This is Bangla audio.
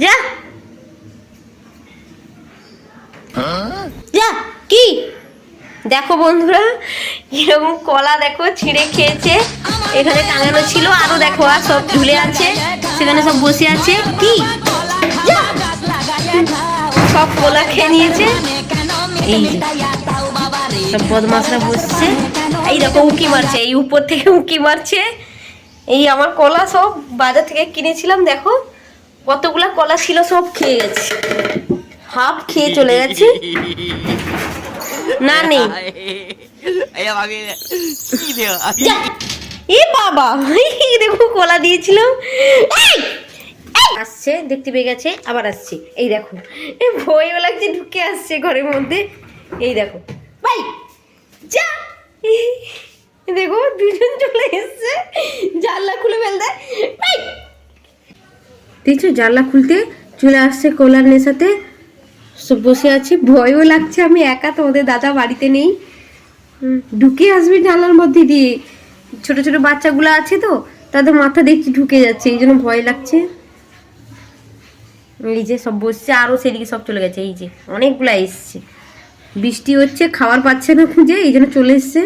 যা যা। কি দেখো বন্ধুরা, এরকম কলা দেখো ছিঁড়ে খেয়েছে। এখানে টাঙানো ছিল, আরো দেখো আর সব ঝুলে আছে, সেখানে সব বসে আছে। কি সব কলা খেয়ে নিয়েছে। এই যে সব বদমাশরা বসছে, এই দেখো উঁকি মারছে, এই উপর থেকে উঁকি মারছে। এই আমার কলা সব বাজার থেকে কিনেছিলাম, দেখো কতগুলা কলা ছিল, সব খেয়ে গেছে, হাফ খেয়ে চলে গেছে। না নেই। এ বাবা, দেখো কলা দিয়েছিল। আসছে, দেখতে পেয়ে গেছে, আবার আসছে। এই দেখো ভয়ও লাগছে, ঢুকে আসছে ঘরের মধ্যে। এই দেখো ভাই যা, দেখো দুজন চলে এসছে, জানলা খুলে ফেলতে। দেখছো জানলা খুলতে চলে আসছে কলার নেশাতে, সব বসে আছি। ভয়ও লাগছে, আমি একা, তোমাদের দাদা বাড়িতে নেই। ঢুকে আসবে জানলার মধ্যে দিয়ে। ছোট ছোট বাচ্চাগুলো আছে তো, তাদের মাথা দেখছি ঢুকে যাচ্ছে, এই জন্য ভয় লাগছে। এই যে সব বসছে, আরও সেদিকে সব চলে গেছে। এই যে অনেকগুলা এসছে, বৃষ্টি হচ্ছে, খাবার পাচ্ছে না খুঁজে, এই জন্য চলে এসছে।